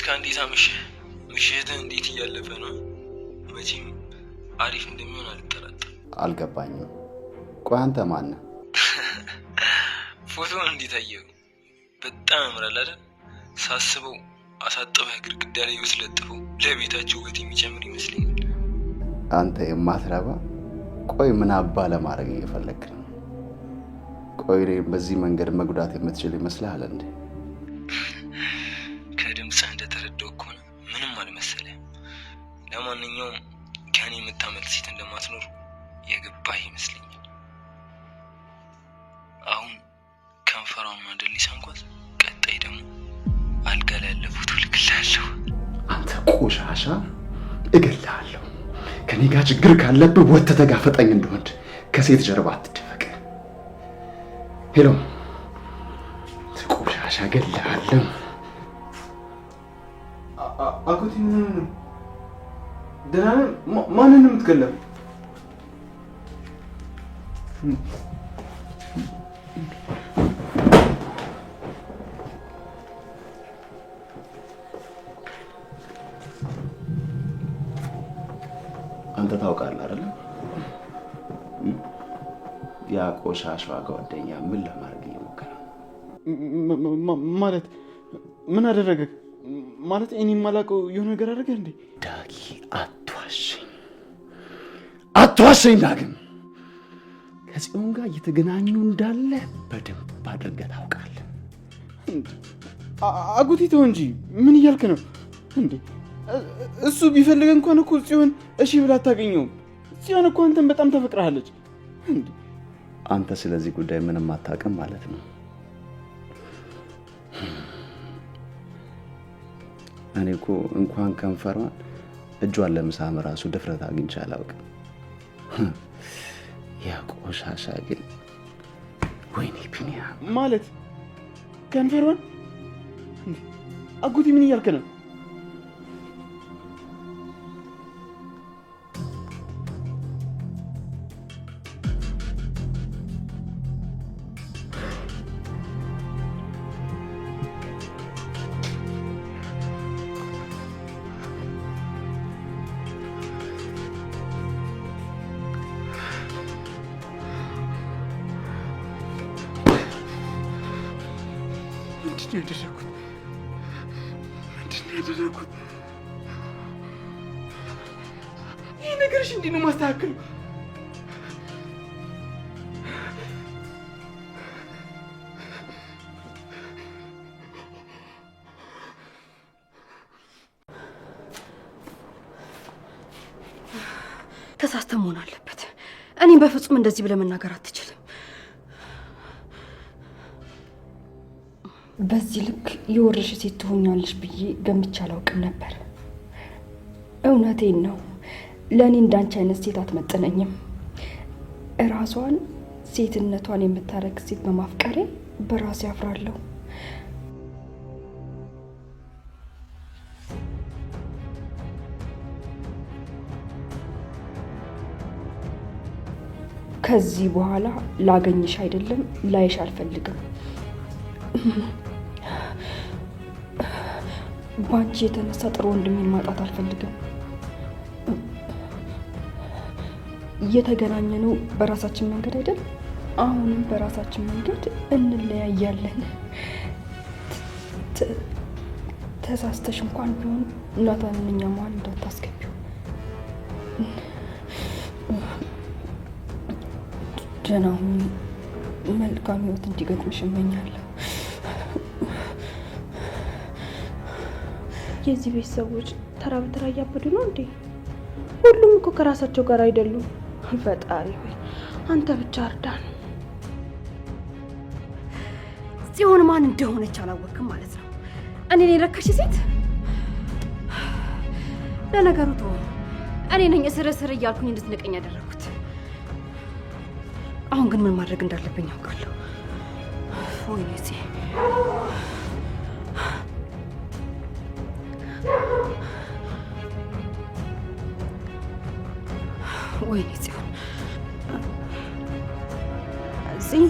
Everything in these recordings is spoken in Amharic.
እስከ እንዴት አመሸህ? ምሽትህ እንዴት እያለፈ ነው? መቼም አሪፍ እንደሚሆን አልጠራጠርም። አልገባኝም። ቆይ አንተ ማን ነህ? ፎቶውን እንዴት አየኸው? በጣም ያምራል አይደል? ሳስበው አሳጥበህ ግድግዳ ላይ ወስለጥፈው ለቤታቸው ውበት የሚጨምር ይመስለኛል። አንተ የማትረባ። ቆይ ምን አባ ለማድረግ እየፈለግህ ነው? ቆይ በዚህ መንገድ መጉዳት የምትችል ይመስልሃል እንዴ? ከድምፅህ እንደተረዳው ከሆነ ምንም አልመሰለህም። ለማንኛውም ከኔ የምታመልጥ ሴት እንደማትኖር የገባህ ይመስለኛል። አሁን ከንፈሯን ማንደሊሳ እንኳን ቀጣይ ደግሞ አልጋ ላይ ያለ ፎቶ ልክልሃለሁ። አንተ ቆሻሻ እገልሃለሁ። ከኔ ጋር ችግር ካለብህ ወጥተህ ተጋፈጠኝ። እንደወንድ ከሴት ጀርባ አትደበቅ። ሄሎ ቆሻሻ እገልሃለሁ። አጎቴ ምን ነው? ደህና ነህ? ማንን ነው የምትገለው? አንተ ታውቃለህ አይደል? ያ ቆሻሻዋ ጓደኛ ምን ለማድረግ እየሞከረ ማለት ምን አደረገ? ማለት እኔ የማላውቀው የሆነ ነገር አደረገ እንዴ? ዳጊ አትዋሸኝ ዳግም። ከጽዮን ጋር እየተገናኙ እንዳለ በደንብ አድርገህ ታውቃለህ። አጎቴ ተው እንጂ ምን እያልክ ነው እንዴ? እሱ ቢፈልግ እንኳን እኮ ጽዮን እሺ ብላ አታገኘውም። ጽዮን እኮ አንተን በጣም ተፈቅራለች እንዴ። አንተ ስለዚህ ጉዳይ ምንም አታውቅም ማለት ነው። እኔ እኮ እንኳን ከንፈሯን እጇን ለምሳም ራሱ ድፍረት አግኝቼ አላውቅም። ያ ቆሻሻ ግን ወይኔ ቢኒያ ማለት ከንፈሯን አጎቴ ምን እያልክ ነው? ምንድን ያደረኩት? ይህ ነገርሽ እንዲህ ነው ማስተካከል? ተሳስተህ መሆን አለበት። እኔም በፍጹም እንደዚህ ብለህ መናገር አትችልም። በዚህ ልክ የወረሽ ሴት ትሆኛለሽ ብዬ ገምቼ አላውቅም ነበር። እውነቴን ነው። ለእኔ እንዳንቺ አይነት ሴት አትመጥነኝም። እራሷን ሴትነቷን የምታረግ ሴት በማፍቀሬ በራሴ አፍራለሁ። ከዚህ በኋላ ላገኝሽ አይደለም ላይሽ አልፈልግም። ባንቺ የተነሳ ጥሩ ወንድሜን ማጣት አልፈልግም። እየተገናኘነው በራሳችን መንገድ አይደል? አሁንም በራሳችን መንገድ እንለያያለን። ተሳስተሽ እንኳን ቢሆን እናታንን እኛ መሀል እንዳታስገቢው። ደህና ሁኚ። መልካም ህይወት እንዲገጥምሽ እመኛለሁ። የዚህ ቤት ሰዎች ተራ በተራ እያበዱ ነው እንዴ? ሁሉም እኮ ከራሳቸው ጋር አይደሉም። ፈጣሪ ሆይ አንተ ብቻ እርዳን። ጽዮን ማን እንደሆነች አላወቅም ማለት ነው። እኔ ነኝ ረካሽ ሴት? ለነገሩ ተው፣ እኔ ነኝ እስር እያልኩኝ እንድትነቀኝ ያደረኩት። አሁን ግን ምን ማድረግ እንዳለብኝ አውቃለሁ። ወይኔ ወይኔ ጽዮን፣ እዚህ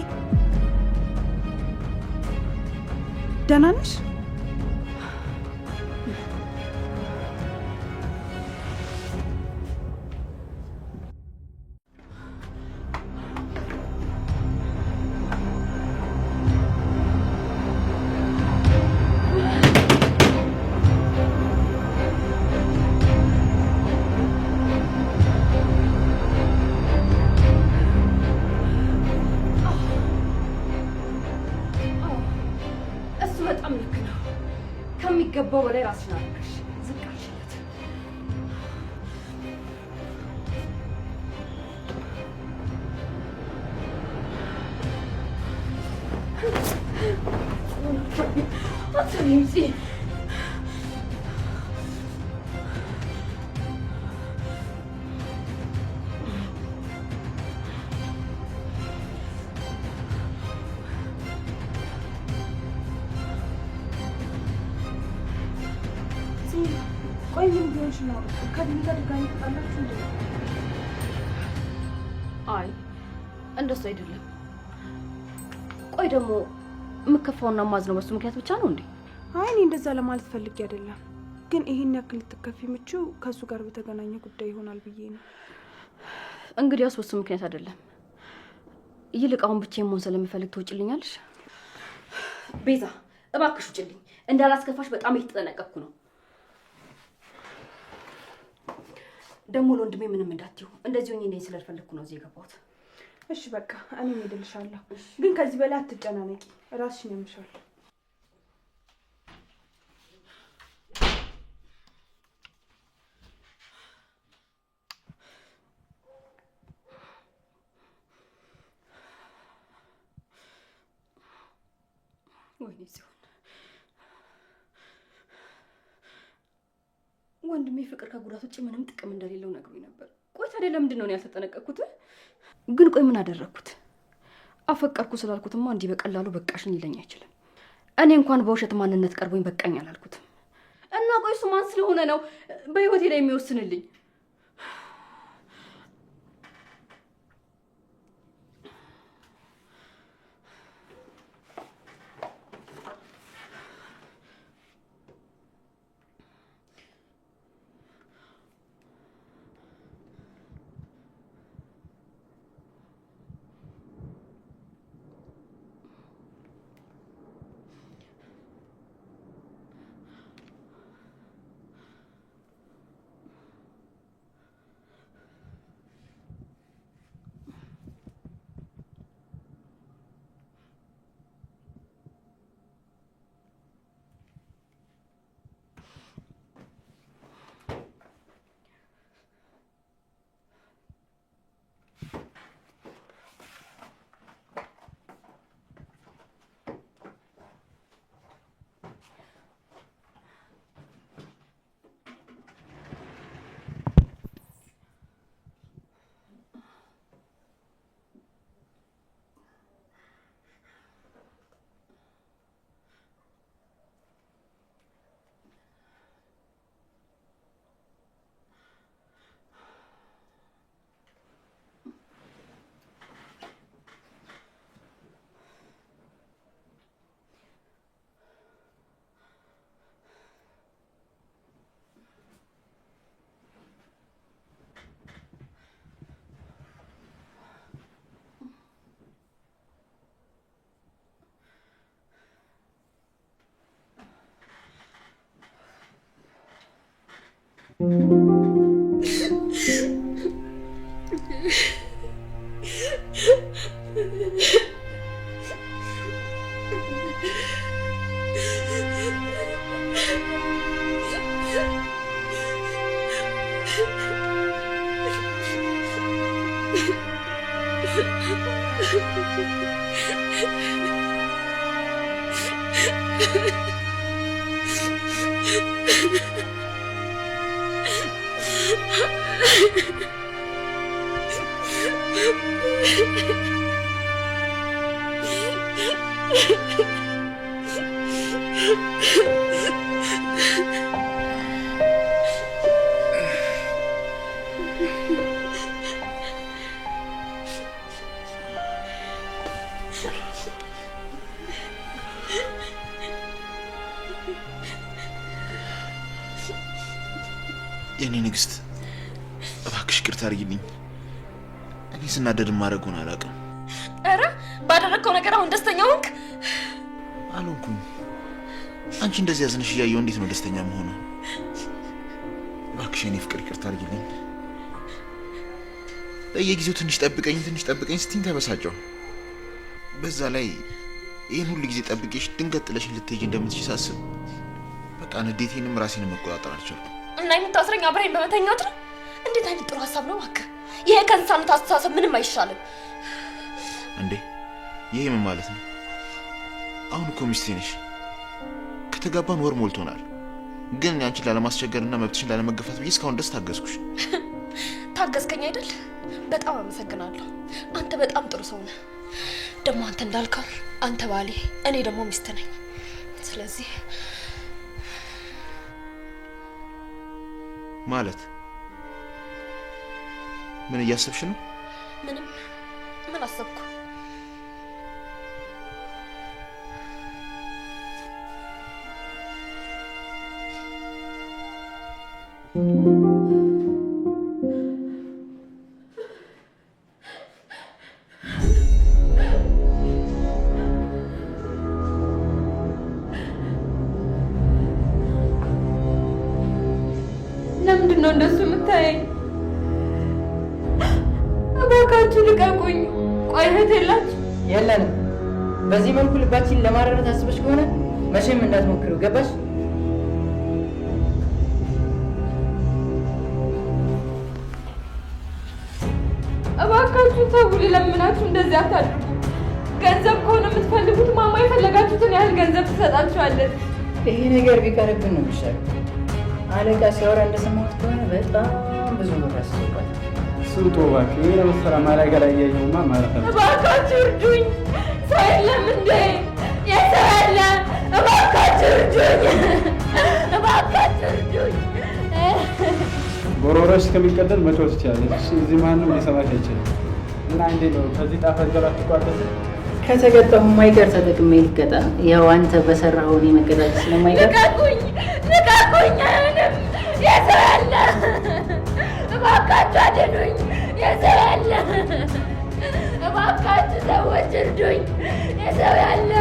ደህና ነሽ? ከሚገባው በላይ ራስሽን አደረግሽ። ዝቅ አልሽለት። አትይምጪ። ቆይ ምን ቢሆንሽ ነው? ከድሜ ጋር ድጋሚ ትጣላችሁ እንዴ? አይ እንደሱ አይደለም። ቆይ ደግሞ የምከፋውና ማዝነው በሱ ምክንያት ብቻ ነው እንዴ? አይ እኔ እንደዛ ለማለት ፈልጌ አይደለም፣ ግን ይሄን ያክል ልትከፊ የምችው ከእሱ ጋር በተገናኘ ጉዳይ ይሆናል ብዬ ነው። እንግዲያውስ በሱ ምክንያት አይደለም። ይልቅ አሁን ብቻዬን መሆን ስለምፈልግ ትውጭልኛለሽ? ቤዛ እባክሽ ውጭልኝ። እንዳላስከፋሽ በጣም እየተጠነቀቅኩ ነው። ደግሞ ለወንድሜ ምንም እንዳትዪው። እንደዚህ ሆኜ እንደዚህ ስለፈለኩ ነው እዚህ የገባሁት። እሺ በቃ እኔ እሄድልሻለሁ፣ ግን ከዚህ በላይ አትጨናነቂ። ራስሽን ያምሻል። ወይኔ ሲሆን ወንድሜ ፍቅር ከጉዳት ውጭ ምንም ጥቅም እንደሌለው ነግሮኝ ነበር። ቆይ ታዲያ ለምንድን ነው ያልተጠነቀቅኩት? ግን ቆይ ምን አደረግኩት? አፈቀርኩ ስላልኩትማ እንዲህ በቀላሉ በቃሽን ሊለኝ አይችልም። እኔ እንኳን በውሸት ማንነት ቀርቦኝ በቃኝ አላልኩትም። እና ቆይ እሱ ማን ስለሆነ ነው በህይወቴ ላይ የሚወስንልኝ? የኔ ንግስት እባክሽ ይቅርታ አድርጊልኝ። እኔ ስናደድ ማድረጉን አላውቅም። ኧረ ባደረግከው ነገር አሁን ደስተኛ ሆንክ? አልሆንኩም። አንቺ እንደዚህ ያዝንሽ እያየሁ እንዴት ነው ደስተኛ መሆነው? እባክሽ የኔ ፍቅር ይቅርታ አድርጊልኝ። በየጊዜው ትንሽ ጠብቀኝ ስትይኝ ተበሳጨሁ። በዛ ላይ ይህን ሁሉ ጊዜ ጠብቄሽ ድንገት ጥለሽኝ ልትሄጂ እንደምትችይ ሳስብ በቃ በቃ ንዴቴንም ራሴን መቆጣጠር አልቻልኩም። እና የምታስረኝ አብረን በመተኛት ነው? እንዴት አይነት ጥሩ ሀሳብ ነው እባክህ! ይሄ ከእንስሳነት አስተሳሰብ ምንም አይሻልም እንዴ። ይሄ ምን ማለት ነው? አሁን እኮ ሚስቴ ነሽ። ከተጋባን ወር ሞልቶናል። ግን አንቺን ላለማስቸገርና መብትሽን ላለመገፋት ብዬ እስካሁን ደስ ታገዝኩሽ። ታገዝከኝ አይደል? በጣም አመሰግናለሁ። አንተ በጣም ጥሩ ሰው ነህ። ደግሞ አንተ እንዳልከው አንተ ባሌ፣ እኔ ደግሞ ሚስት ነኝ። ስለዚህ ማለት ምን እያሰብሽ ነው? ምንም። ምን አሰብኩ? ለምንድን ነው እንደሱ የምታየኝ? እባካችሁ ልቀቁኝ። ቆይ እህት የላችሁ? የለንም። በዚህ መልኩ ልባችን ለማረረት አስበሽ ከሆነ መቼም እንዳትሞክሪው። ገባሽ? እባካችሁ ተው፣ ልለምናችሁ፣ እንደዚህ አታድርጉ። ገንዘብ ከሆነ የምትፈልጉት ማማ የፈለጋችሁትን ያህል ገንዘብ ትሰጣችኋለች። ይሄ ነገር ቢቀርብን ነው የሚሻለው። አለቃ ሲያወራ እንደሰማሁት ከሆነ በጣም ብዙ ብር ያስፈልጋል። ስንቶ እባክህ፣ ይሄ ለመሰራ ማላጋ ላይ ያየውማ ማለት ነው። እባካችሁ እርዱኝ። ሰው የለም እንዴ? የሰው ያለ? እባካችሁ እርዱኝ። እባካችሁ እርዱኝ። ጎሮሮሽ ከሚቀደል መጮህ ትችላለች። እዚህ ማንም ሊሰማሽ አይችልም። እና እንዴ ነው ከዚህ ጣፈት ጋር አትቋደስ? ከተገጠሙ ማይቀር ተጠቅሜ ልቀጣ። ያው አንተ በሰራኸው እኔ መቀጣት ስለማይቀር ልቀቁኝ፣ ልቀቁኝ። አይሆንም። የሰው ያለ? እባካችሁ አድኑኝ። የሰው ያለ? እባካችሁ ሰዎች እርዱኝ። የሰው ያለ?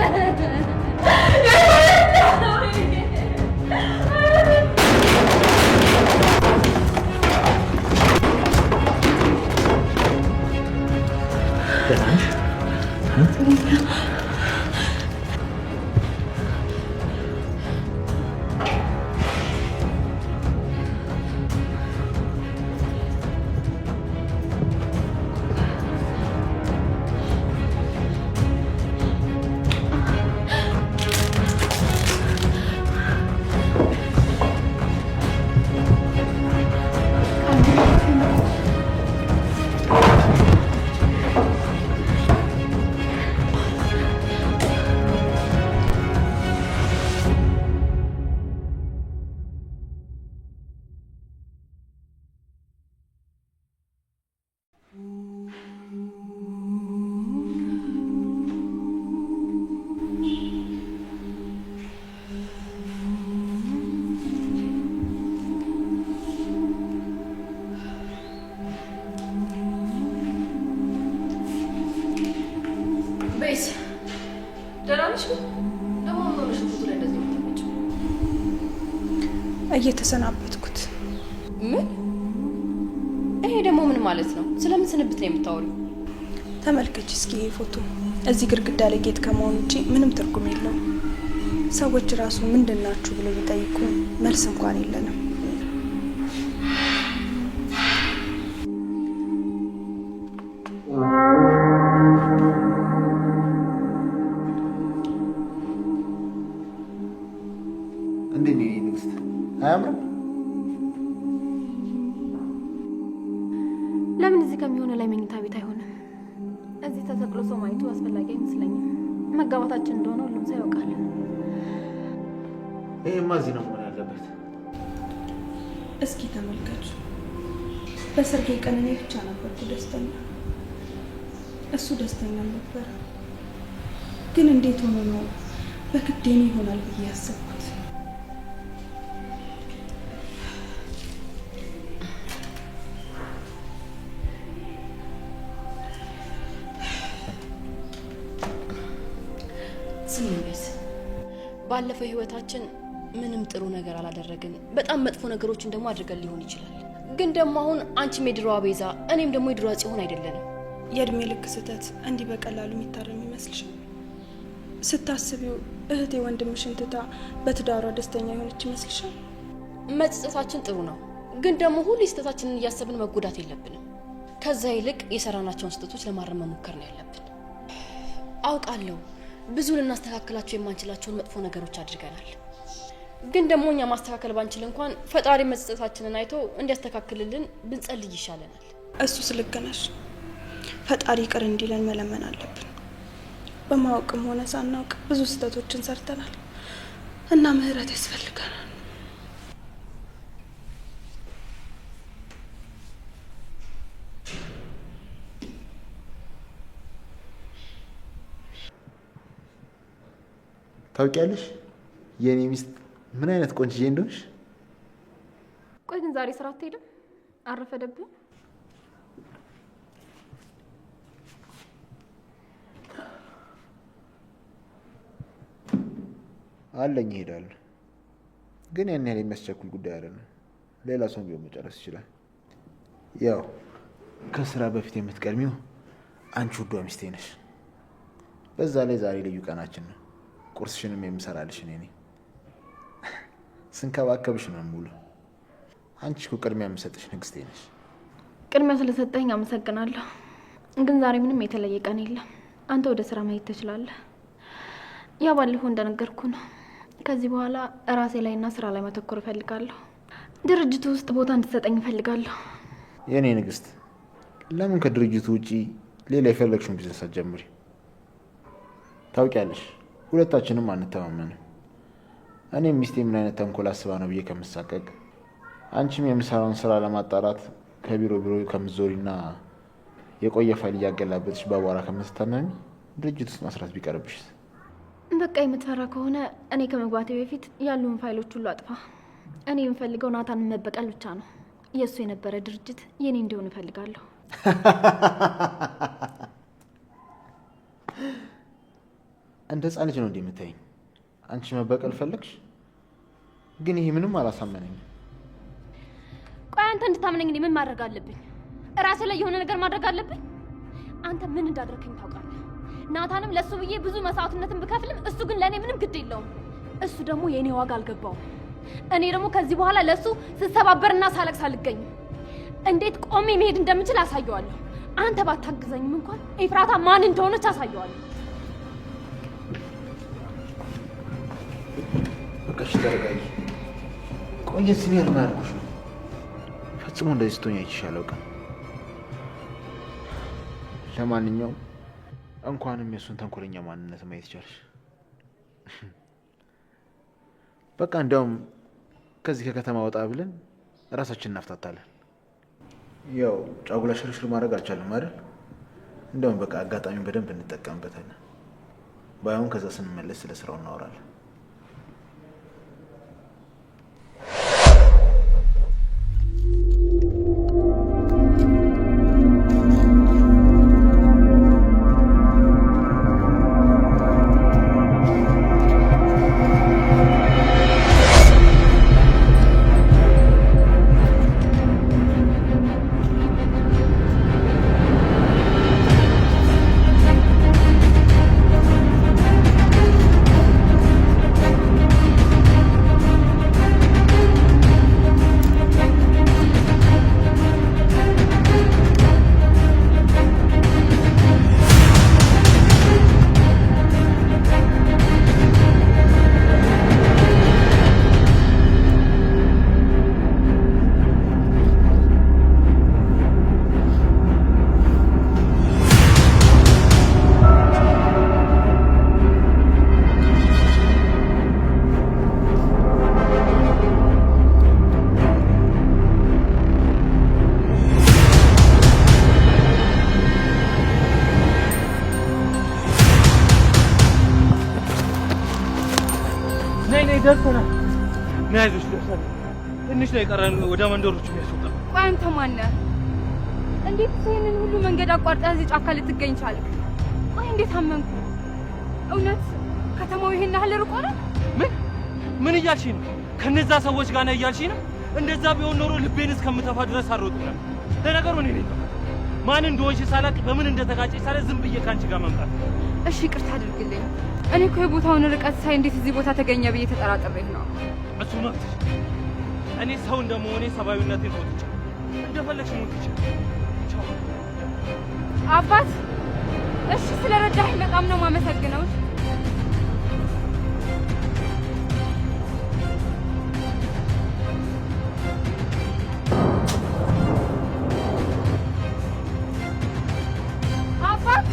ቤት ደህና ነሽ? ደግሞ ሆነሽ ፎቶ ላይ እንደዚህ የምትመጪው? እየተሰናበትኩት። ምን? ይሄ ደግሞ ምን ማለት ነው? ስለምን ስንብት ነው የምታወሪው? ተመልከች እስኪ ይሄ ፎቶ። እዚህ ግድግዳ ላይ ጌጥ ከመሆኑ ውጪ ምንም ትርጉም የለውም። ሰዎች ራሱ ምንድን ናችሁ ብለው ቢጠይቁ መልስ እንኳን የለንም። እንዴት ነው ንግስት? አያምርም? ለምን እዚህ ከሚሆነ ላይ መኝታ ቤት አይሆንም? እዚህ ተሰቅሎ ሰው ማየቱ አስፈላጊ አይመስለኝም። መጋባታችን እንደሆነ ሁሉም ሰው ያውቃል። ይሄማ እዚህ ነው መሆን ያለበት። እስኪ ተመልከቱ። በሰርጌ ቀን እኔ ብቻ ነበርኩ ደስተኛ፣ እሱ ደስተኛ ነበር። ግን እንዴት ሆኖ ነው በግድ የኔ ይሆናል ብዬ ያሰብኩት? ስምንት ባለፈው ህይወታችን ምንም ጥሩ ነገር አላደረግን። በጣም መጥፎ ነገሮችን ደግሞ አድርገን ሊሆን ይችላል። ግን ደግሞ አሁን አንቺም የድሮዋ ቤዛ እኔም ደግሞ የድሮዋ ጽዮን አይደለንም። የእድሜ ልክ ስህተት እንዲህ በቀላሉ የሚታረም ይመስልሻል? ስታስቢው እህቴ ወንድምሽን ትታ በትዳሯ ደስተኛ የሆነች ይመስልሻል? መጸጸታችን ጥሩ ነው፣ ግን ደግሞ ሁሉ ስህተታችንን እያሰብን መጎዳት የለብንም። ከዛ ይልቅ የሰራናቸውን ስህተቶች ለማረም መሞከር ነው ያለብን። አውቃለሁ ብዙ ልናስተካክላቸው የማንችላቸውን መጥፎ ነገሮች አድርገናል። ግን ደግሞ እኛ ማስተካከል ባንችል እንኳን ፈጣሪ መጸጸታችንን አይቶ እንዲያስተካክልልን ብንጸልይ ይሻለናል። እሱስ ልክ ነሽ። ፈጣሪ ይቅር እንዲለን መለመን አለብን። በማወቅም ሆነ ሳናውቅ ብዙ ስህተቶችን ሰርተናል እና ምህረት ያስፈልገናል። ታውቂያለሽ የኔ ሚስት ምን አይነት ቆንጅዬ እንደሆንሽ? ቆይ ግን ዛሬ ስራ አትሄድም? አረፈደብህ? አለኝ እሄዳለሁ። ግን ያን ያህል የሚያስቸኩል ጉዳይ አይደለም። ሌላ ሰው ቢሆን መጨረስ ይችላል። ያው ከስራ በፊት የምትቀድሚው አንቺ ውዷ ሚስቴ ነሽ። በዛ ላይ ዛሬ ልዩ ቀናችን ነው። ቁርስሽንም የምሰራልሽ እኔ ነኝ። ስንከባከብሽ ነው የምውለው። አንቺ እኮ ቅድሚያ የምሰጥሽ ንግስቴ ነሽ። ቅድሚያ ስለሰጠኝ አመሰግናለሁ። ግን ዛሬ ምንም የተለየ ቀን የለም። አንተ ወደ ስራ መሄድ ትችላለህ። ያ ባለፈው እንደነገርኩ ነው። ከዚህ በኋላ ራሴ ላይና ስራ ላይ ማተኮር እፈልጋለሁ። ድርጅቱ ውስጥ ቦታ እንድትሰጠኝ እፈልጋለሁ። የኔ ንግስት፣ ለምን ከድርጅቱ ውጪ ሌላ የፈለግሽውን ቢዝነስ አትጀምሪ? ታውቂያለሽ ሁለታችንም አንተማመንም። እኔም ሚስቴ ምን አይነት ተንኮል አስባ ነው ብዬ ከምሳቀቅ፣ አንቺም የምሰራውን ስራ ለማጣራት ከቢሮ ቢሮ ከምትዞሪና የቆየ ፋይል እያገላበጥሽ በአቧራ ከምትታመሚ ድርጅት ውስጥ መስራት ቢቀርብሽ? በቃ የምትፈራ ከሆነ እኔ ከመግባቴ በፊት ያሉን ፋይሎች ሁሉ አጥፋ። እኔ የምፈልገው ናታንን መበቀል ብቻ ነው። የእሱ የነበረ ድርጅት የኔ እንዲሆን እፈልጋለሁ። እንደ ህፃን ልጅ ነው እንዴ የምታይኝ? አንቺ መበቀል ፈለግሽ? ግን ይሄ ምንም አላሳመነኝም። ቆይ አንተ እንድታምነኝ እኔ ምን ማድረግ አለብኝ? ራሴ ላይ የሆነ ነገር ማድረግ አለብኝ? አንተ ምን እንዳደረከኝ ታውቃለህ። ናታንም ለሱ ብዬ ብዙ መስዋዕትነትን ብከፍልም እሱ ግን ለእኔ ምንም ግድ የለውም። እሱ ደግሞ የእኔ ዋጋ አልገባውም። እኔ ደግሞ ከዚህ በኋላ ለሱ ስሰባበርና ሳለቅስ አልገኝም። እንዴት ቆሜ መሄድ እንደምችል አሳየዋለሁ። አንተ ባታግዘኝም እንኳን ኤፍራታ ማን እንደሆነች አሳየዋለሁ። በቃሽ ተረጋጊ። ቆይ እዚህ ምን አድርጎሽ ነው? ፈጽሞ እንደዚህ ስትሆኝ አይቼሽ አላውቅም። ለማንኛውም እንኳንም የእሱን ተንኮለኛ ማንነት ማየት ቻልሽ። በቃ እንዲያውም ከዚህ ከከተማ ወጣ ብለን ራሳችንን እናፍታታለን። ያው ጫጉላ ሽርሽር ማድረግ አልቻለም አይደል? እንዲያውም በቃ አጋጣሚውን በደንብ እንጠቀምበታለን። ባይሆን ከዛ ስንመለስ ስለ ስራው እናወራለን። ደርሰናል። ናይዞች ደርሰናል። ትንሽ ላይ ቀረን ወደ መንደሮቹ የሚያስወጣ። ቆይ አንተ ማነህ? እንዴት ይሄንን ሁሉ መንገድ አቋርጠህ እዚህ ጫካ ልትገኝ ቻልክ? ቆይ እንዴት አመንኩ? እውነት ከተማው ይሄን ያህል ርቆ ነው? ምን እያልሽ ነው? ከነዛ ሰዎች ጋር ነው እያልሽ ነው? እንደዛ ቢሆን ኖሮ ልቤን እስከምተፋ ድረስ አልሮጥም ነበር። ለነገሩ እኔ ነኝ ማን እንደሆንሽ ሳላቅ በምን እንደተጋጨሽ ሳለ ዝም ብዬ ካንቺ ጋር መምጣት እሺ ይቅርታ አድርግልኝ። እኔ እኮ የቦታውን ርቀት ሳይ እንዴት እዚህ ቦታ ተገኘ ብዬ ተጠራጥሬህ ነው። እሱ መብትሽ። እኔ ሰው እንደመሆኔ ሰብአዊነቴን ተወጥቼ እንደፈለግሽ ሞት ይችላል። ቻው አባት። እሺ ስለረዳኸኝ በጣም ነው የማመሰግነው። አባት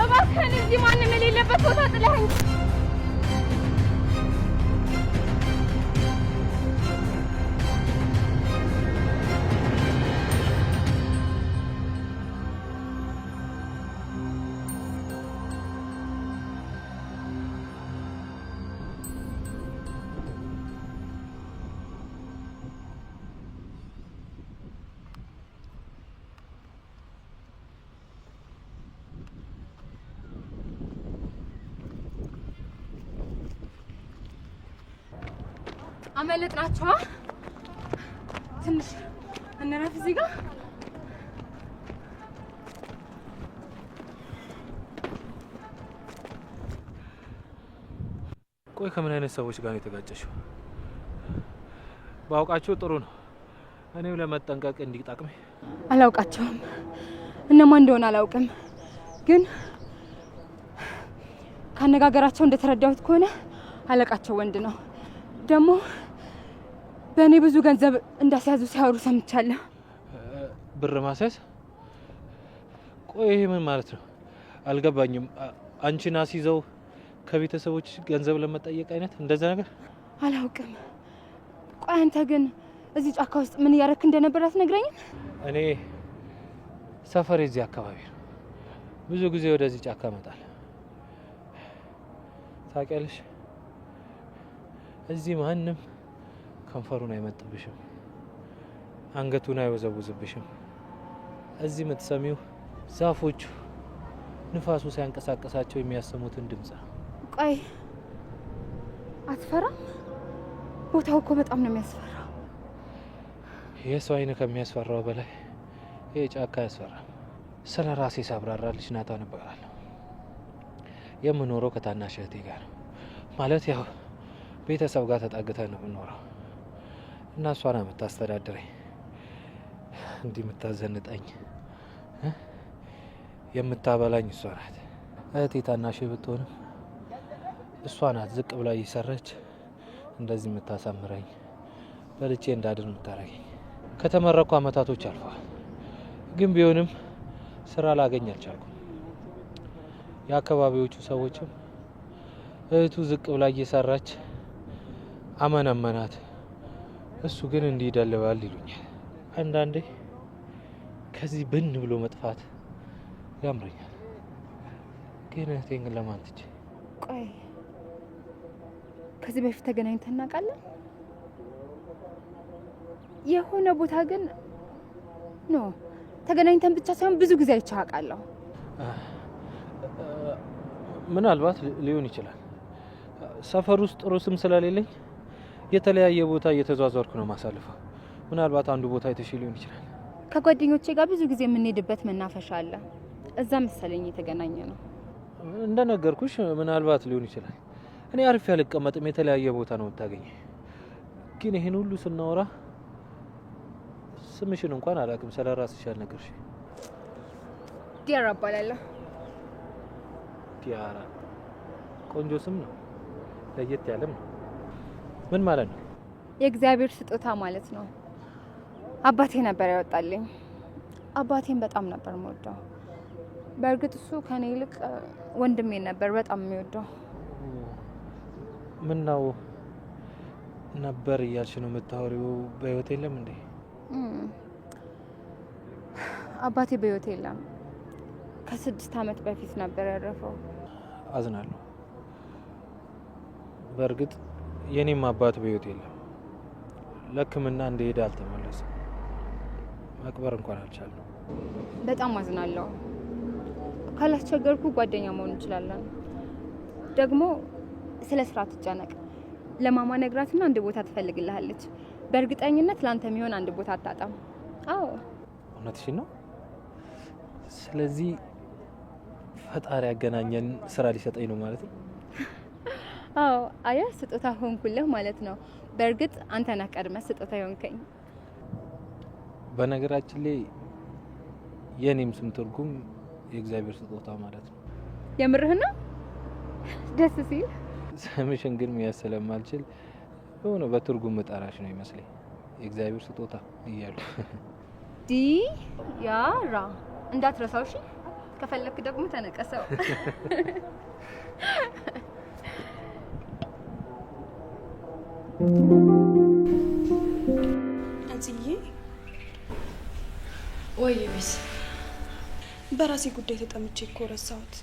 እባክህን እዚህ ማንም የሌለበት ቦታ ጥለኸኝ። አመለጥናቸው። ትንሽ እንረፍ እዚህ ጋር። ቆይ ከምን አይነት ሰዎች ጋር ነው የተጋጨሽው? ባውቃቸው ጥሩ ነው፣ እኔም ለመጠንቀቅ እንዲጠቅመኝ። አላውቃቸውም፣ እነማን እንደሆነ አላውቅም። ግን ካነጋገራቸው እንደተረዳሁት ከሆነ አለቃቸው ወንድ ነው። ደግሞ በእኔ ብዙ ገንዘብ እንዳስያዙ ሲያወሩ ሰምቻለሁ። ብር ማስያዝ? ቆይ ይሄ ምን ማለት ነው? አልገባኝም። አንቺን አስይዘው ከቤተሰቦች ገንዘብ ለመጠየቅ አይነት እንደዛ ነገር? አላውቅም። ቆይ አንተ ግን እዚህ ጫካ ውስጥ ምን እያደረክ እንደነበር አትነግረኝም? እኔ ሰፈሬ እዚህ አካባቢ ነው። ብዙ ጊዜ ወደዚህ ጫካ እመጣለሁ። ታውቂያለሽ፣ እዚህ ማንም ከንፈሩን አይመጥብሽም፣ አንገቱን አይወዘውዝብሽም። እዚህ የምትሰሚው ዛፎቹ ንፋሱ ሲያንቀሳቀሳቸው የሚያሰሙትን ድምጽ ነው። ቆይ አትፈራም? ቦታው እኮ በጣም ነው የሚያስፈራው። የሰው አይን ከሚያስፈራው በላይ ይሄ ጫካ ያስፈራል። ስለ ራሴ ሳብራራልሽ ናታን እባላለሁ። የምኖረው ከታናሽ እህቴ ጋር ነው። ማለት ያው ቤተሰብ ጋር ተጣግተን ነው የምኖረው እና እሷ ናት የምታስተዳድረኝ፣ እንዲህ የምታዘንጠኝ፣ የምታበላኝ እሷ ናት። እህቴ ታናሽ ብትሆንም እሷ ናት ዝቅ ብላ እየሰራች እንደዚህ የምታሳምረኝ፣ በልቼ እንዳድር የምታደርገኝ። ከተመረኩ አመታቶች አልፈዋል፣ ግን ቢሆንም ስራ ላገኝ አልቻልኩም። የአካባቢዎቹ ሰዎችም እህቱ ዝቅ ብላ እየሰራች አመናመናት፣ እሱ ግን እንዲህ ይደልባል ይሉኛል። አንዳንዴ ከዚህ ብን ብሎ መጥፋት ያምረኛል። ግን እህቴን ግን ለማን ትቼ? ቆይ ከዚህ በፊት ተገናኝተን እናውቃለን? የሆነ ቦታ ግን ኖ ተገናኝተን ብቻ ሳይሆን ብዙ ጊዜ አይቼ አውቃለሁ። ምናልባት ሊሆን ይችላል። ሰፈር ውስጥ ጥሩ ስም ስለሌለኝ የተለያየ ቦታ እየተዟዟርኩ ነው ማሳልፈው። ምናልባት አንዱ ቦታ የተሽ ሊሆን ይችላል። ከጓደኞቼ ጋር ብዙ ጊዜ የምንሄድበት መናፈሻ አለ፣ እዛ መሰለኝ የተገናኘ ነው። እንደነገርኩሽ ምናልባት ሊሆን ይችላል። እኔ አርፌ አልቀመጥም፣ የተለያየ ቦታ ነው የምታገኘ። ግን ይሄን ሁሉ ስናወራ ስምሽን እንኳን አላውቅም። ስለ ራስሽ አልነገርሽ። ዲያራ እባላለሁ። ዲያራ ቆንጆ ስም ነው፣ ለየት ያለም ነው። ምን ማለት ነው? የእግዚአብሔር ስጦታ ማለት ነው። አባቴ ነበር ያወጣልኝ። አባቴን በጣም ነበር የምወደው። በእርግጥ እሱ ከኔ ይልቅ ወንድሜን ነበር በጣም የሚወደው። ምን ነው ነበር እያልሽ ነው የምታወሪው? በህይወት የለም እንዴ? አባቴ በህይወት የለም። ከ6 አመት በፊት ነበር ያረፈው። አዝናለሁ። በእርግጥ የኔም አባት በህይወት የለም። ለሕክምና እንደሄደ አልተመለሰም። መቅበር እንኳን አልቻልነው። በጣም አዝናለሁ። ካላስቸገርኩ ጓደኛ መሆን እንችላለን። ደግሞ ስለ ስራ ትጨነቅ። ለማማ ነግራትና አንድ ቦታ ትፈልግልሃለች። በእርግጠኝነት ላንተ የሚሆን አንድ ቦታ አታጣም። አዎ እውነትሽን ነው። ስለዚህ ፈጣሪ ያገናኘን ስራ ሊሰጠኝ ነው ማለት ነው? አዎ አያ ስጦታ ሆንኩልህ ማለት ነው። በእርግጥ አንተ ነህ ቀድመህ ስጦታ ሆንከኝ። በነገራችን ላይ የኔም ስም ትርጉም የእግዚአብሔር ስጦታ ማለት ነው። የምርህ ነው? ደስ ሲል። ስምሽን ግን መያዝ ስለማልችል የሆነ በትርጉም መጣራሽ ነው ይመስለኝ። የእግዚአብሔር ስጦታ እያሉ ዲያራ እንዳትረሳው እሺ። ከፈለክ ደግሞ ተነቀሰው። አንቺዬ ወይ ቢስ በራሴ ጉዳይ ተጠምቼ እኮ ረሳሁት።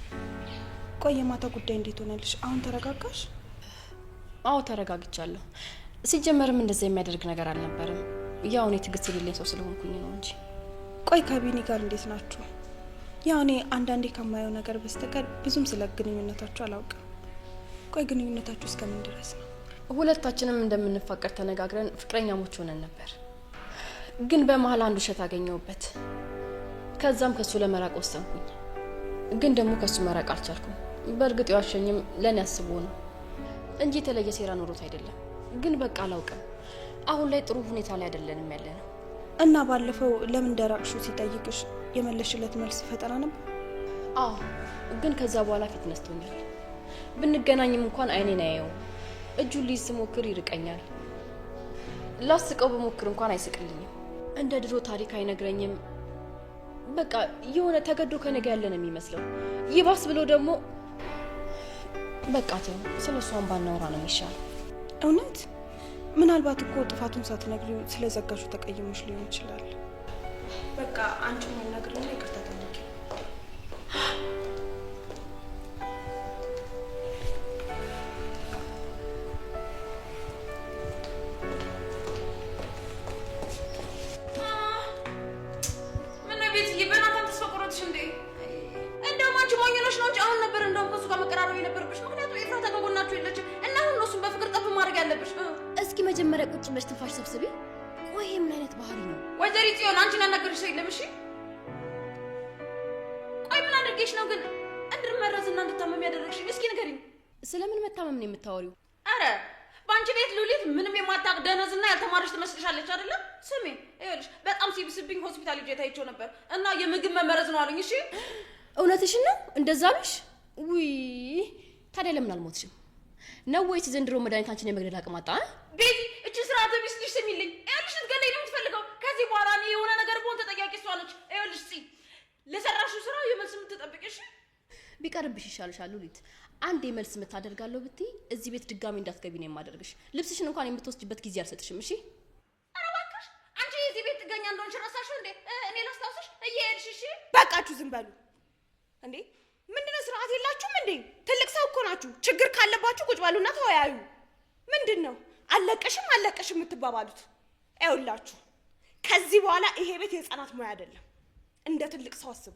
ቆይ የማታ ጉዳይ እንዴት ሆነልሽ? አሁን ተረጋጋሽ? አዎ ተረጋግቻለሁ። ሲጀመርም እንደዛ የሚያደርግ ነገር አልነበረም። ያው እኔ ትዕግስት የሌለኝ ሰው ስለሆንኩኝ ነው እንጂ። ቆይ ከቢኒ ጋር እንዴት ናችሁ? ያው እኔ አንዳንዴ ከማየው ነገር በስተቀር ብዙም ስለ ግንኙነታችሁ አላውቅም። ቆይ ግንኙነታችሁ እስከምን ድረስ ነው? ሁለታችንም እንደምንፋቀር ተነጋግረን ፍቅረኛሞች ሆነን ነበር። ግን በመሀል አንድ ውሸት አገኘሁበት። ከዛም ከሱ ለመራቅ ወሰንኩኝ። ግን ደግሞ ከሱ መራቅ አልቻልኩም። በእርግጥ ያዋሸኝም ለኔ አስቦ ነው እንጂ የተለየ ሴራ ኖሮት አይደለም። ግን በቃ አላውቅም። አሁን ላይ ጥሩ ሁኔታ ላይ አይደለንም ያለነው። እና ባለፈው ለምን ደራቅሹ ሲጠይቅሽ የመለሽለት መልስ ፈጠራ ነበር? አዎ፣ ግን ከዛ በኋላ ፊት ነስቶኛል። ብንገናኝም እንኳን አይኔን አያየውም። እጁን ሊይዝ ስሞክር ይርቀኛል። ላስቀው በሞክር እንኳን አይስቅልኝም። እንደ ድሮ ታሪክ አይነግረኝም። በቃ የሆነ ተገዶ ከነገ ያለ ነው የሚመስለው። ይባስ ብሎ ደግሞ በቃ ተው፣ ስለሷን ባናወራ ነው የሚሻለው። እውነት? ምናልባት እኮ ጥፋቱን ሳትነግሪው ስለዘጋሹ ተቀይሞሽ ሊሆን ይችላል። በቃ አንቺ ምን ነግሪና ይቅርታ ጠይቂ። መጀመሪያ ቁጭ ብለሽ ትንፋሽ ሰብስቢ። ቆይ ምን አይነት ባህሪ ነው? ወይዘሪት ጽዮን አንቺን ያናገርሽ ሰው የለም? እሺ ቆይ ምን አድርጌሽ ነው ግን እንድመረዝና እንድታመም ያደረግሽኝ? እስኪ ንገሪኝ። ስለምን መታመም ነው የምታወሪው? አረ በአንቺ ቤት ሉሊት ምንም የማታውቅ ደነዝና ያልተማረች ትመስልሻለች አይደለ? ስሚ ይኸውልሽ በጣም ሲብስብኝ ሆስፒታል ሄጄ ታይቼው ነበር እና የምግብ መመረዝ ነው አሉኝ። እሺ እውነትሽን ነው? እንደዛ አሉሽ? ውይ ታዲያ ለምን አልሞትሽም ነው ወይስ ዘንድሮ መድኃኒት አንቺን የመግደል አቅም አጣ? ቤቲ እቺ ስርዓተ ቢስ ልጅ ስሚልኝ። ይኸውልሽ ልትገለኝ ነው የምትፈልገው። ከዚህ በኋላ እኔ የሆነ ነገር ብሆን ተጠያቂ እሷ ነች። ይኸውልሽ ፂ ለሰራሽው ስራ የመልስ የምትጠብቂሽ ቢቀርብሽ ይሻልሻል ሉሊት። አንድ የመልስ የምታደርጋለሁ ብትይ እዚህ ቤት ድጋሚ እንዳትገቢ ነው የማደርግሽ። ልብስሽን እንኳን የምትወስጂበት ጊዜ አልሰጥሽም። እሺ ኧረ እባክሽ አንቺ የዚህ ቤት ጥገኛ እንደሆንሽ ረሳሽው እንዴ? እኔ ላስታውስሽ እየሄድሽ። እሺ በቃችሁ ዝም በሉ እንዴ። ምንድነው ስርዓት የላችሁም እንዴ? ትልቅ ሰው እኮ ናችሁ። ችግር ካለባችሁ ቁጭ በሉና ተወያዩ። ምንድነው አለቀሽም የምትባባሉት? አይውላችሁ ከዚህ በኋላ ይሄ ቤት የህፃናት ሙያ አይደለም። እንደ ትልቅ ሰው አስቡ።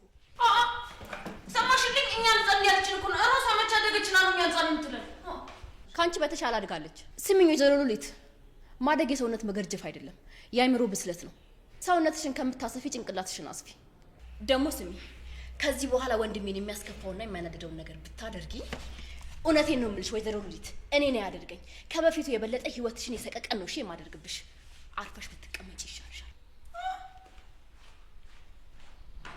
ሰማሽልኝ? እኛ ልጸን ያልችን እኮ ነው። እራሷ መቻ ደገችና ነው ያልጻን የምትለን። ካንቺ በተሻለ አድጋለች። ስሚኝ ወይዘሮ ሉሊት፣ ማደግ የሰውነት መገርጀፍ አይደለም፣ የአእምሮ ብስለት ነው። ሰውነትሽን ከምታሰፊ ጭንቅላትሽን አስፊ። ደግሞ ስሚ፣ ከዚህ በኋላ ወንድሜን የሚያስከፋውና የሚያናድደውን ነገር ብታደርጊ እውነቴን ነው የምልሽ ወይዘሮ ሉሊት፣ እኔ ነው ያደርገኝ ከበፊቱ የበለጠ ህይወትሽን የሰቀቀን ነው የማደርግብሽ። አርፈሽ ብትቀመጪ ይሻልሻል።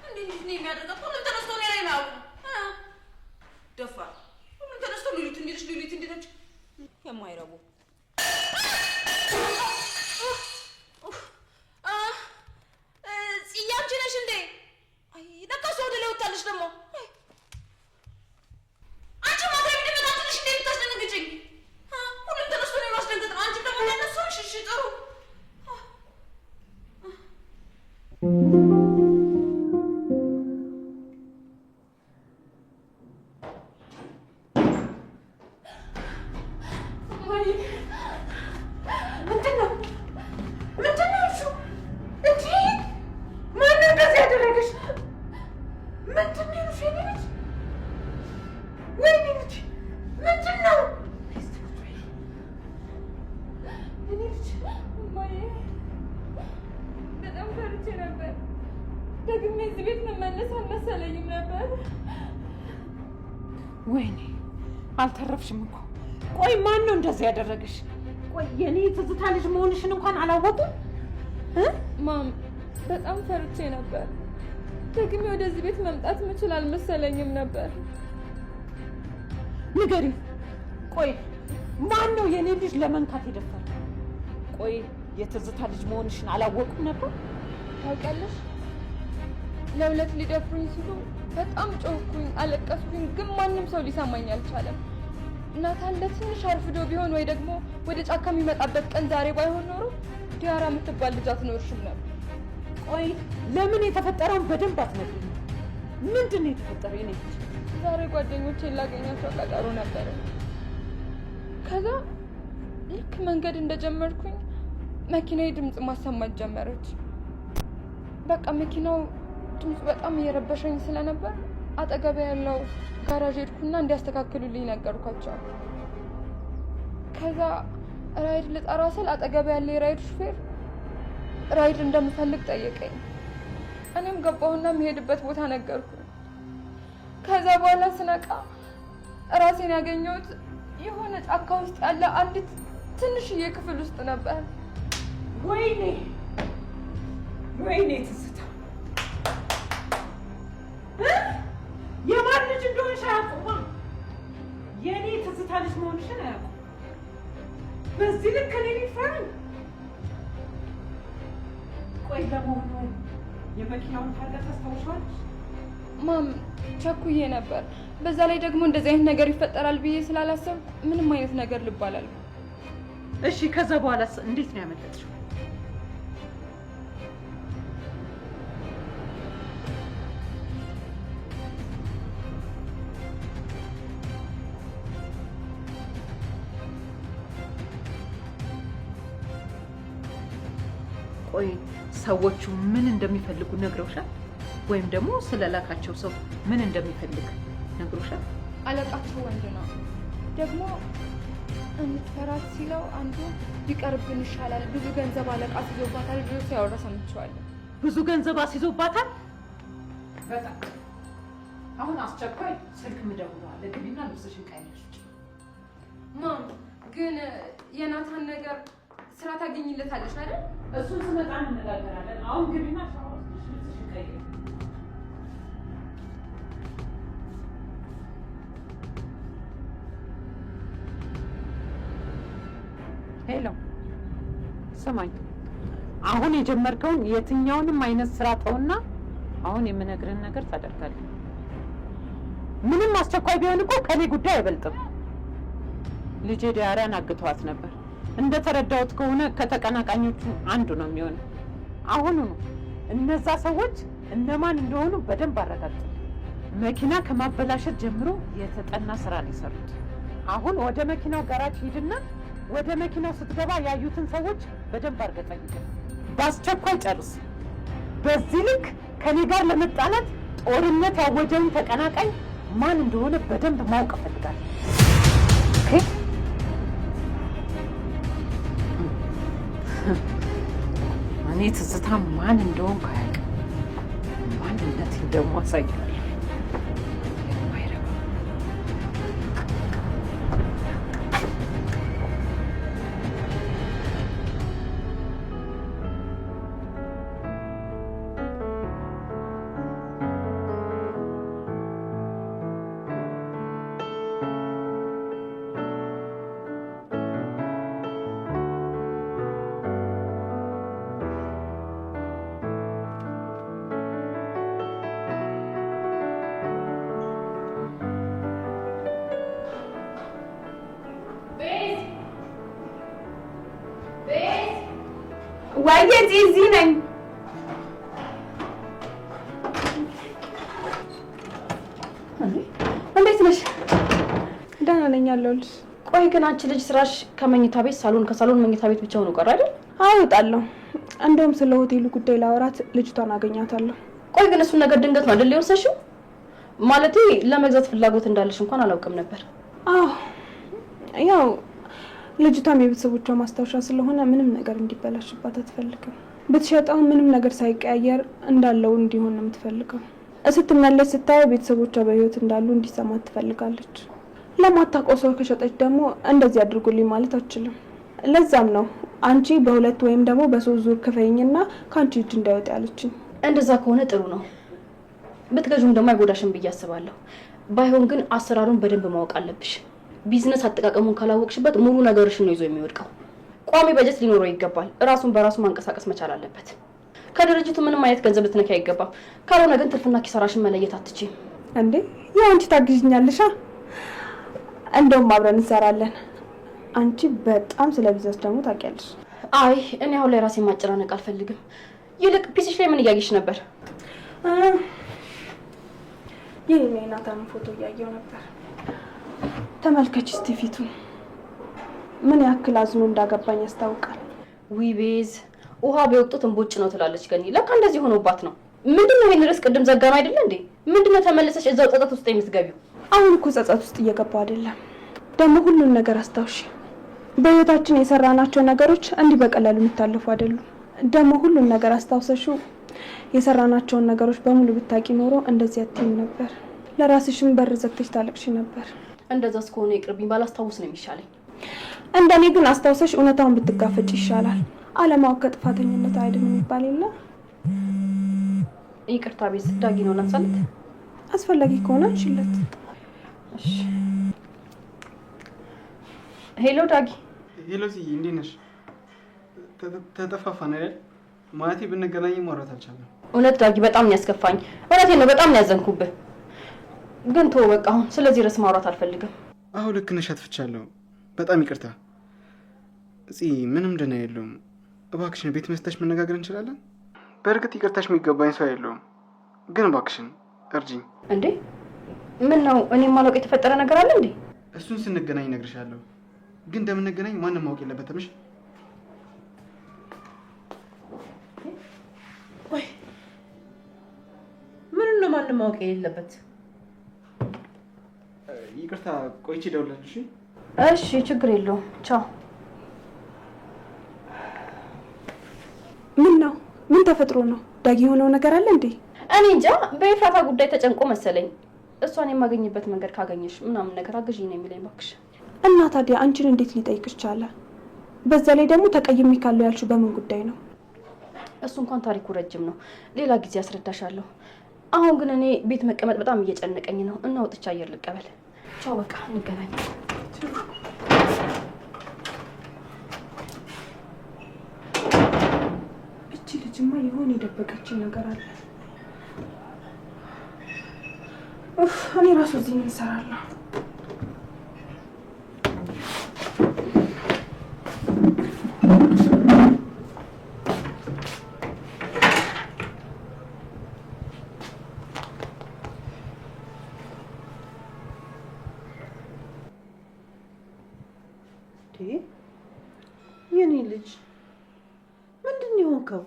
እንዴት ነው የሚያደርገው? ሁሉም ተነስቶ ነው ላይ ነው ደፋ። ሁሉም ተነስቶ ሉሊት እንዴት ሉሊት እንዴት የማይረቡ ጽያንቺ ነሽ እንዴ? አይ ለካስ ወደ ላይ ወጣልሽ ደግሞ። አንቺ ማድረግ እንደመጣልሽ እንዴ ልታስደነግጭኝ? ሁሉም ተነስቶ ነው ማስደንገጥ ነው። አንቺ ደግሞ ያነሳሽ። እሺ ጥሩ ወይኔ አልተረፍሽም እኮ። ቆይ ማን ነው እንደዚህ ያደረገሽ? ቆይ የኔ ትዝታ ልጅ መሆንሽን እንኳን አላወቁም? ማም በጣም ፈርቼ ነበር። ደግሜ ወደዚህ ቤት መምጣት ምችል አልመሰለኝም ነበር። ንገሪ፣ ቆይ ማን ነው የኔ ልጅ ለመንካት የደፈረ? ቆይ የትዝታ ልጅ መሆንሽን አላወቁም ነበር? ታውቂያለሽ፣ ለሁለት ሊደፍሩኝ ሲሉ በጣም ጮህኩኝ፣ አለቀስኩኝ፣ ግን ማንም ሰው ሊሰማኝ አልቻለም። ናታን ለትንሽ አርፍዶ ቢሆን ወይ ደግሞ ወደ ጫካ የሚመጣበት ቀን ዛሬ ባይሆን ኖሮ ዲያራ የምትባል ልጅ አትኖርሽም ነበር። ቆይ ለምን የተፈጠረውን በደንብ አትነግሪኝ? ምንድን ነው የተፈጠረው? የኔ ልጅ ዛሬ ጓደኞቼን ላገኛቸው ቀጠሮ ነበረ። ከዛ ልክ መንገድ እንደጀመርኩኝ መኪናዬ ድምፅ ማሰማት ጀመረች። በቃ መኪናው ድምፅ በጣም እየረበሸኝ ስለነበር አጠገቤ ያለው ጋራዥ ሄድኩና እንዲያስተካክሉልኝ ነገርኳቸው። ከዛ ራይድ ልጠራ ስል አጠገቤ ያለ የራይድ ሹፌር ራይድ እንደምፈልግ ጠየቀኝ። እኔም ገባሁና የሚሄድበት ቦታ ነገርኩ። ከዛ በኋላ ስነቃ ራሴን ያገኘሁት የሆነ ጫካ ውስጥ ያለ አንዲት ትንሽዬ ክፍል ውስጥ ነበር። ወይኔ ወይኔ ትዝታ፣ የማን ልጅ እንደሆንሽ አያውቁም። የኔ ትዝታ ልጅ መሆንሽን አያውቁም። በዚህ ልክ እኔ ሊፈሩኝ። ቆይ ለመሆኑ የመኪናውን ታርጋ ታስታውሻለሽ? ማም ቸኩዬ ነበር። በዛ ላይ ደግሞ እንደዚህ አይነት ነገር ይፈጠራል ብዬ ስላላሰብኩ ምንም አይነት ነገር ልብ አላልኩም። እሺ ከዛ በኋላ እንዴት ነው ያመለጥሽው? ቆይ ሰዎቹ ምን እንደሚፈልጉ ነግረውሻል? ወይም ደግሞ ስለላካቸው ሰው ምን እንደሚፈልግ ነግሮሻል? አለቃቸው ወንድ ነው። ደግሞ እንድትፈራት ሲለው አንዱ ቢቀርብን ይሻላል፣ ብዙ ገንዘብ አለቃ አስይዞባታል ብሎ ሲያወራ ሰምቼዋለሁ። ብዙ ገንዘብ አስይዞባታል? በጣም አሁን አስቸኳይ ስልክ ምደውለዋል። ግቢና ልብስሽን ቀይረሽ። ማም ግን የናታን ነገር ስራ ታገኝለታለሽ አይደል? እሱን ስመጣ እንነጋገራለን። አሁን ግቢና ልብስሽን ቀይረሽ። ሄሎ ስማኝ፣ አሁን የጀመርከውን የትኛውንም አይነት ስራ ተውና አሁን የምነግርህን ነገር ታደርጋለህ። ምንም አስቸኳይ ቢሆን እኮ ከኔ ጉዳይ አይበልጥም። ልጄ ዲያራን አግተዋት ነበር። እንደተረዳሁት ከሆነ ከተቀናቃኞቹ አንዱ ነው የሚሆነው። አሁኑ ነው እነዛ ሰዎች እነማን እንደሆኑ በደንብ አረጋግጥ። መኪና ከማበላሸት ጀምሮ የተጠና ስራ ነው የሰሩት። አሁን ወደ መኪናው ጋራጅ ሂድና ወደ መኪናው ስትገባ ያዩትን ሰዎች በደንብ አድርገህ ጠይቅ። በአስቸኳይ ጨርስ። በዚህ ልክ ከኔ ጋር ለመጣላት ጦርነት ያወጀውን ተቀናቃኝ ማን እንደሆነ በደንብ ማወቅ እፈልጋለሁ። እኔ ትዝታ ማን እንደሆንኩ አያውቅም። ማንነቴን ደግሞ አሳያለሁ። ወይዬ እዚህ ነኝ። እንዴት ነሽ? ደህና ነኝ አለሁልሽ። ቆይ ግን አንቺ ልጅ ስራሽ ከመኝታ ቤት ሳሎን፣ ከሳሎን መኝታ ቤት ብቻ ሆኖ ቀረ አይደል? አወጣለሁ። እንደውም ስለ ሆቴሉ ጉዳይ ላወራት ልጅቷን አገኛታለሁ። ቆይ ግን እሱን ነገር ድንገት ነው አይደል የወሰንሽው? ማለቴ ለመግዛት ፍላጎት እንዳለሽ እንኳን አላውቅም ነበር። አዎ ያው ልጅቷም የቤተሰቦቿ ማስታወሻ ስለሆነ ምንም ነገር እንዲበላሽባት አትፈልግም። ብትሸጠው ምንም ነገር ሳይቀያየር እንዳለው እንዲሆን ነው የምትፈልገው። ስትመለስ ስታየው ቤተሰቦቿ በህይወት እንዳሉ እንዲሰማት ትፈልጋለች። ለማታውቀው ሰው ከሸጠች ደግሞ እንደዚህ አድርጉልኝ ማለት አትችልም። ለዛም ነው አንቺ በ2 ወይም ደግሞ በ3 ዙር ክፈይኝና ካንቺ እጅ እንዳይወጣ ያለችኝ። እንደዛ ከሆነ ጥሩ ነው። ብትገዥም ደግሞ አይጎዳሽም ብዬ አስባለሁ። ባይሆን ግን አሰራሩን በደንብ ማወቅ አለብሽ። ቢዝነስ አጠቃቀሙን ካላወቅሽበት ሙሉ ነገርሽን ነው ይዞ የሚወድቀው። ቋሚ በጀት ሊኖረው ይገባል። ራሱን በራሱ ማንቀሳቀስ መቻል አለበት። ከድርጅቱ ምንም አይነት ገንዘብ ልትነኪ አይገባም። ካልሆነ ግን ትርፍና ኪሳራሽን መለየት አትችይም። እንዴ ያው አንቺ ታግዥኛለሽ። እንደውም አብረን እንሰራለን። አንቺ በጣም ስለ ቢዝነስ ደግሞ ታውቂያለሽ። አይ እኔ አሁን ላይ ራሴን ማጨናነቅ አልፈልግም። ይልቅ ፒሲሽ ላይ ምን እያየሽ ነበር? የኔ ናታን ፎቶ እያየው ነበር። ተመልከች እስቲ ፊቱን ምን ያክል አዝኖ እንዳገባኝ ያስታውቃል። ዊቤዝ ውሃ ቢወጡት እንቦጭ ነው ትላለች ገኒ። ለካ እንደዚህ ሆኖባት ነው። ምንድነው ይሄን ርዕስ ቅድም ዘጋና አይደለ እንዴ? ምንድነው ተመለሰሽ እዛው ጸጸት ውስጥ የምትገቢው? አሁን እኮ ጸጸት ውስጥ እየገባው አይደለም። ደግሞ ሁሉን ነገር አስታውሺ። በህይወታችን የሰራናቸው ነገሮች እንዲህ በቀላሉ የሚታለፉ አይደሉም። ደግሞ ሁሉን ነገር አስታውሰሽው የሰራናቸውን ነገሮች በሙሉ ብታቂ ኖሮ እንደዚህ አትይም ነበር። ለራስሽም በር ዘግተሽ ታለቅሺ ነበር። እንደዛስ ከሆነ ይቅርብኝ፣ ባላስታውስ ነው የሚሻለኝ። እንደኔ ግን አስታውሰሽ እውነታውን ብትጋፈጭ ይሻላል። አለማወቅ ከጥፋተኝነት አይደለም የሚባል የለ። ይቅርታ ቤት ዳጊ ነው ላንሳለት። አስፈላጊ ከሆነ እንሽለት። እሺ ሄሎ ዳጊ። ሄሎ ሲ እንዴት ነሽ? ተጠፋፋን አይደል? ማለቴ ብንገናኝ ማውራት አልቻለም። እውነት ዳጊ በጣም ነው ያስከፋኝ። እውነቴን ነው፣ በጣም ነው ያዘንኩብህ። ግን ተው በቃ አሁን ስለዚህ ርዕስ ማውራት አልፈልግም። አሁን ልክ ነሽ፣ አጥፍቻለሁ። በጣም ይቅርታ እፂ። ምንም ደህና የለውም። እባክሽን ቤት መስተሽ መነጋገር እንችላለን? በእርግጥ ይቅርታሽ የሚገባኝ ሰው የለውም፣ ግን እባክሽን እርጂኝ። እንዴ ምን ነው? እኔ ማላውቅ የተፈጠረ ነገር አለ እንዴ? እሱን ስንገናኝ እነግርሻለሁ፣ ግን እንደምንገናኝ ማንም ማወቅ የለበትም። እሺ? ወይ ምን ነው ማንም ማወቅ የሌለበት? ይቅርታ ቆይቼ እደውላለሁ። እሺ ችግር የለውም። ቻው። ምን ነው? ምን ተፈጥሮ ነው? ዳጊ የሆነው ነገር አለ እንዴ? እኔ እንጃ። በኤፍራታ ጉዳይ ተጨንቆ መሰለኝ። እሷን የማገኝበት መንገድ ካገኘሽ ምናምን ነገር አግዢኝ ነው የሚለኝ። እባክሽ። እና ታዲያ አንቺን እንዴት ሊጠይቅሽ ቻለ? በዛ ላይ ደግሞ ተቀይሜ ካለው ያልሽው በምን ጉዳይ ነው? እሱ እንኳን ታሪኩ ረጅም ነው፣ ሌላ ጊዜ አስረዳሻለሁ። አሁን ግን እኔ ቤት መቀመጥ በጣም እየጨነቀኝ ነው እና ወጥቻ አየር ልቀበል። ቻው፣ በቃ እንገናኝ። እቺ ልጅማ የሆነ የደበቀችን ነገር አለ። እኔ ራሱ እዚህ ምን እሰራለሁ? የኔ ልጅ ምንድን ነው የሆንከው?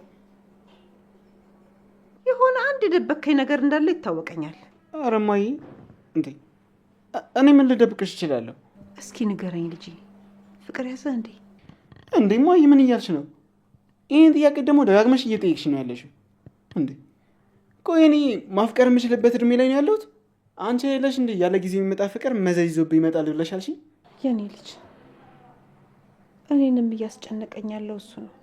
የሆነ አንድ የደበከኝ ነገር እንዳለ ይታወቀኛል። ኧረ እማዬ፣ እንዴ እኔ ምን ልደብቅሽ እችላለሁ? እስኪ ንገረኝ ልጄ። ፍቅር ያዘ እንዴ? እንዴ እማዬ ምን እያልሽ ነው? ይህን ጥያቄ ደግሞ ደጋግመሽ እየጠየቅሽ ነው ያለሽው። እንዴ ቆይ እኔ ማፍቀር የምችልበት እድሜ ላይ ነው ያለሁት? አንቺ የለሽ እንዴ ያለ ጊዜ የሚመጣ ፍቅር መዘዝ ይዞብኝ ይመጣል ብለሽ አልሽኝ? የኔ ልጅ እኔንም እያስጨነቀኝ ያለው እሱ ነው።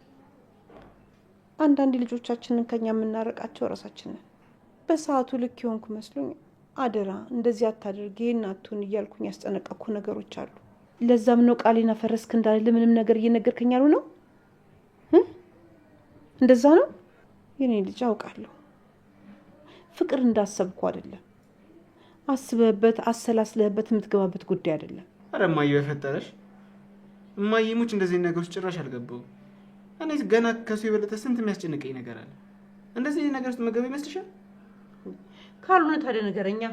አንዳንድ ልጆቻችንን ከኛ የምናረቃቸው ራሳችንን። በሰዓቱ ልክ የሆንኩ መስሎኝ አደራ እንደዚህ አታድርግ ይሄን አትሁን እያልኩኝ ያስጨነቀኩ ነገሮች አሉ። ለዛም ነው ቃሌን አፈረስክ እንዳልል ምንም ነገር እየነገርከኝ ያሉ ነው። እንደዛ ነው የኔ ልጅ አውቃለሁ። ፍቅር እንዳሰብኩ አይደለም። አስበህበት አሰላስለህበት የምትገባበት ጉዳይ አይደለም። ኧረ እማዬ በፈጠረሽ እማዬ ሙች እንደዚህ ነገሮች ጭራሽ አልገባሁም። እኔ ገና ከሱ የበለጠ ስንት የሚያስጨንቀኝ ነገር አለ። እንደዚህ ነገር ውስጥ መገባ ይመስልሻል? ካልሆነ ታዲያ ንገረኛ።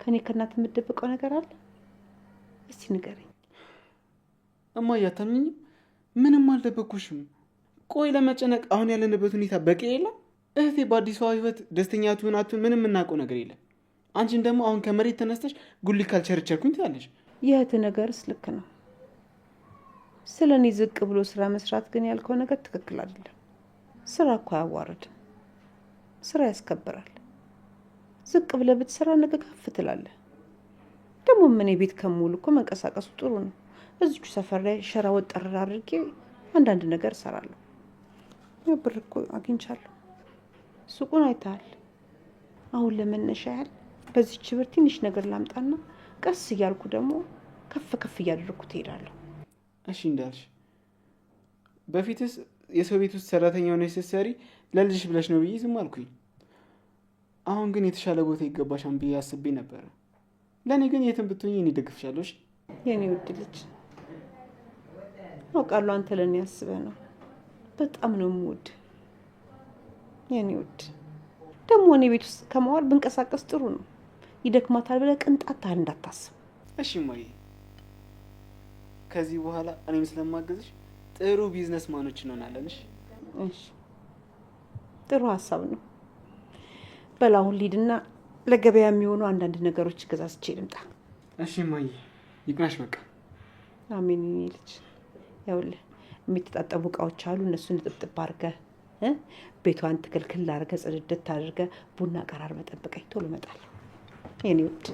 ከኔ ከእናት የምትደብቀው ነገር አለ? እስቲ ንገረኝ። እማዬ አታምኚኝም? ምንም አልደበኩሽም። ቆይ ለመጨነቅ አሁን ያለንበት ሁኔታ በቂ የለም? እህቴ በአዲሷ ህይወት ደስተኛ ትሁን አትሁን ምንም የምናውቀው ነገር የለም። አንቺን ደግሞ አሁን ከመሬት ተነስተሽ ጉሊት ካልቸርቸርኩኝ ትላለሽ። የእህት ነገርስ ልክ ነው። ስለ እኔ ዝቅ ብሎ ስራ መስራት ግን ያልከው ነገር ትክክል አይደለም። ስራ እኮ አያዋርድም፣ ስራ ያስከብራል። ዝቅ ብለህ ብትሰራ ነገ ከፍ ትላለህ። ደግሞ ምን ቤት ከሙሉ እኮ መንቀሳቀሱ ጥሩ ነው። እዚቹ ሰፈር ላይ ሸራ ወጠር አድርጌ አንዳንድ ነገር እሰራለሁ። ብር እኮ አግኝቻለሁ። ሱቁን አይተሃል። አሁን ለመነሻ ያህል በዚህች ብር ትንሽ ነገር ላምጣና ቀስ እያልኩ ደግሞ ከፍ ከፍ እያደረግኩ ትሄዳለሁ። እሺ እንዳልሽ። በፊትስ የሰው ቤት ውስጥ ሰራተኛ ሆነሽ ስትሰሪ ለልጅሽ ብለሽ ነው ብዬ ዝም አልኩኝ። አሁን ግን የተሻለ ቦታ ይገባሻል ብዬ አስቤ ነበረ። ለእኔ ግን የትም ብትሆኝ እኔ ደግፍሻለሁ። የኔ ውድ ልጅ አውቃለሁ አንተ ለእኔ ያስበህ ነው። በጣም ነው የምወድ የኔ ውድ። ደግሞ እኔ ቤት ውስጥ ከመዋል ብንቀሳቀስ ጥሩ ነው። ይደክማታል ብለህ ቅንጣት ታህል እንዳታስብ እሺ እማዬ። ከዚህ በኋላ እኔም ስለማገዝሽ ጥሩ ቢዝነስ ማኖች እንሆናለን። እሺ ጥሩ ሀሳብ ነው። በላሁን ሊድና ለገበያ የሚሆኑ አንዳንድ ነገሮች ገዛዝቼ ልምጣ። እሺ እማዬ፣ ይቅናሽ በቃ። አሜን የኔ ልጅ። ያውልህ የሚተጣጠቡ እቃዎች አሉ። እነሱን ጥብጥብ አድርገህ ቤቷን ትክልክል አድርገህ ጽድት አድርገህ ቡና ቀራር መጠበቀኝ። ቶሎ እመጣለሁ የኔ ውድ።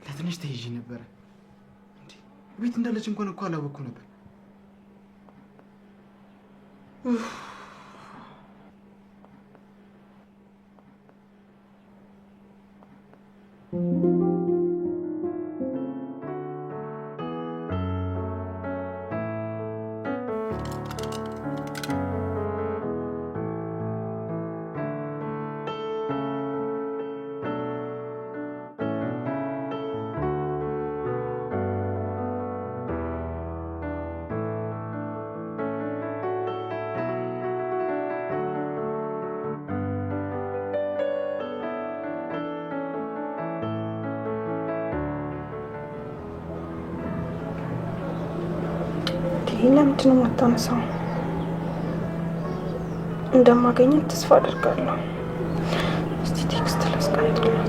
ለትንሽ ተይዤ ነበረ። ቤት እንዳለች እንኳን እኮ አላወኩም ነበር። ለምንድን ነው የማታነሳው? እንደማገኘት ተስፋ አደርጋለሁ። እስቲ ቴክስት ላስቀምጥልህ።